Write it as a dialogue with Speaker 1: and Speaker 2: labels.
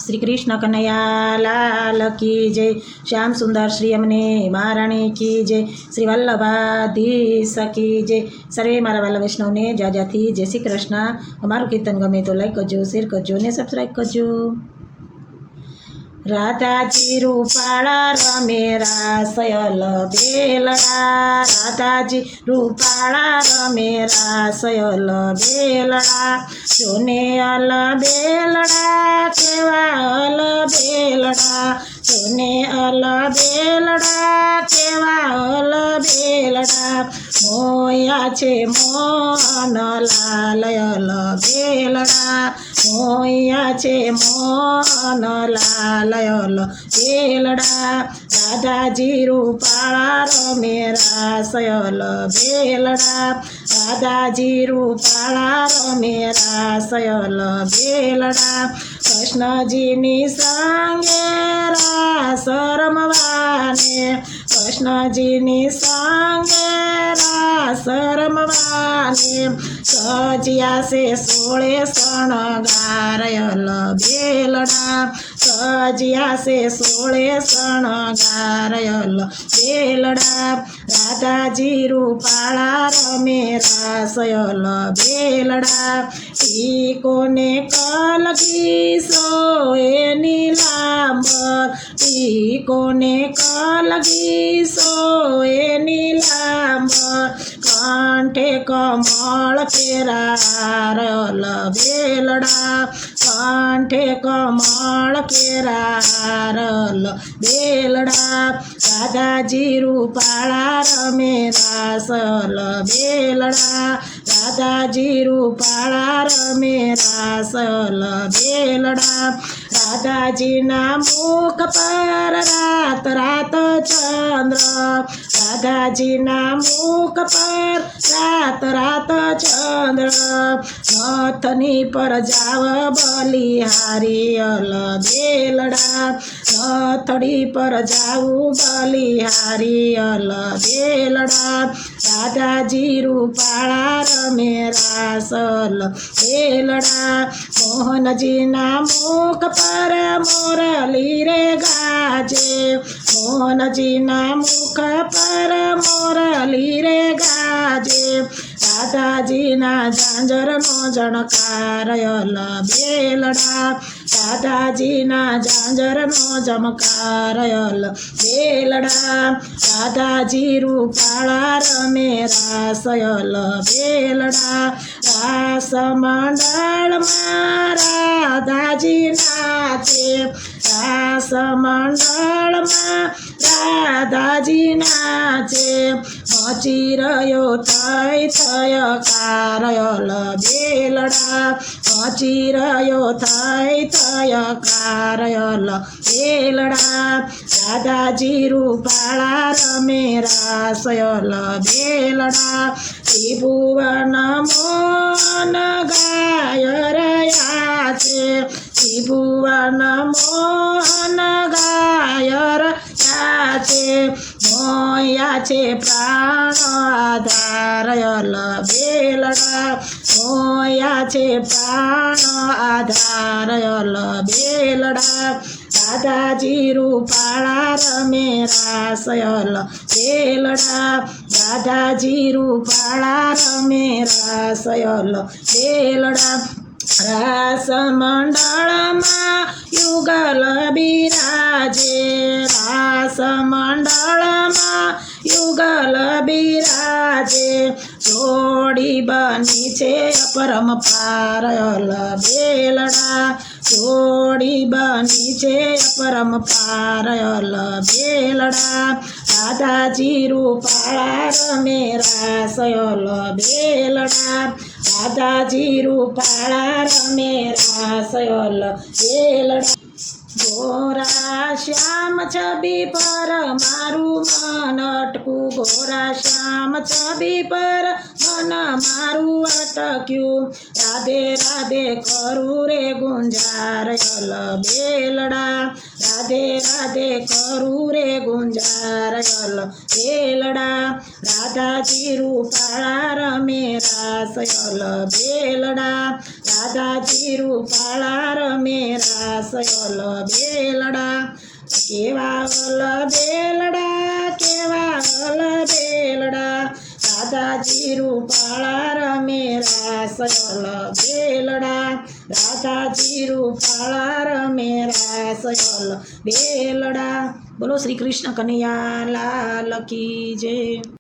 Speaker 1: श्री कृष्ण कन्हैया लाल की जय। श्याम सुंदर श्री अमने महाराणी की जय। श्री वल्लभाधीश की जय। सर्वे मारा वाला वैष्णव ने जाजाथी जय श्री कृष्ण। अमारू कीर्तन गमे तो लाइक करजो, शेर करजो ने सब्सक्राइब करजो। राधाजी रूपाला रमे रासयल बेलड़ा, राधाजी रूपाला रमे रासयल बेलड़ा, जोने अल बेलड़ा केवा अल बेलड़ा, जोने अल बेलड़ा केवा अल बेलड़ा, मोया छे मोहन लाल अल बेलड़ा, मोया छे मोहन लाल बेलड़ा, राधाजी रूपाला रमे रासयल बेलड़ा, राधाजी रूपाला रमे रासयल बेलड़ा, कृष्णजीनी संगे रास रमवाने, कृष्णजीनी संगे रास रमवाने, सजिया से सोळे शणगारयल बेलड़ा, सजिया से सोळे शणगारयल बेलड़ा, राधाजी रूपाला रमे रासयल बेलड़ा, टीकोने कलगी सोए नीलांबर, टीकोने कलगी सोए नीलांबर, कंठे कमल केरारयल बेलड़ा, कंठे कमल केरारयल बेलड़ा, राधाजी रूपाला रमे रासयल बेलड़ा, राधाजी रूपाला रमे रासयल बेलड़ा, राधाजी ना मुख पर रात रात चंद्र, राधाजी ना मुख पर रात रात चंद्र, नथनी पर जाव बलिहारियल बेलड़ा, नथड़ी पर जाऊ बलिहारियल बेलड़ा, राधाजी रूपाला रमे रासल बेलड़ा, मोहनजी ना मुख पर मोरली रे गाजे, मोहनजी ना मुख पर मोरली रे गाजे, राधाजी ना झांझर नो झणकारयल बेलड़ा, राधाजी ना झांझर नो झमकारयल बेलड़ा, राधाजी रूपाला रमे रासयल बेलड़ा, रास मंडल में राधाजी नाचे, रास मंडल में राधाजी नाचे, मची रह्यो थै थय कारयल बेलड़ा, मची रह्यो थै थय कारयल बेलड़ा, राधाजी रूपाला रमे रासयल बेलड़ा, त्रिभुवन मोहन गायर याचे, त्रिभुवन मोहन गायर याचे, मोया छे प्राण आधारयल बेलड़ा, मोया छे प्राण आधारयल बेलड़ा, राधाजी रूपाला रमे रासयल बेलड़ा, राधाजी रूपाला रमे रासयल बेलड़ा, रास मंडल में युगल बिराजे, रास मंडल में युगल बिराजे, जोड़ी बनी छे अपरम पारयल बेलड़ा, जोड़ी बनी छे अपरम पारयल बेलड़ा, राधाजी रूपाला रमे रासयल बेलड़ा, राधाजी रूपाला रमे रासयल बेलड़ा, गोरा श्याम छवि पर मारू मन अटकू, गोरा श्याम छवि पर मन मारू अटक्यू, राधे राधे करू रे गुंजारयल बेलड़ा, રાધે રાધે કરું રે ગુંજાર યલ બેલડા રાધાજી રૂપાળા રમે રાસ યલ બેલડા રાધાજી રૂપાળા રમે રાસ યલ બેલડા કેવા વલ બેલડા કેવા વલ બેલડા રાધાજી રૂપાળા રમે રાસ યલ બેલડા રાધાજી રૂપાળા રમે રાસ યલ બેલડા. બોલો શ્રી કૃષ્ણ કનૈયા લાલ કી જય.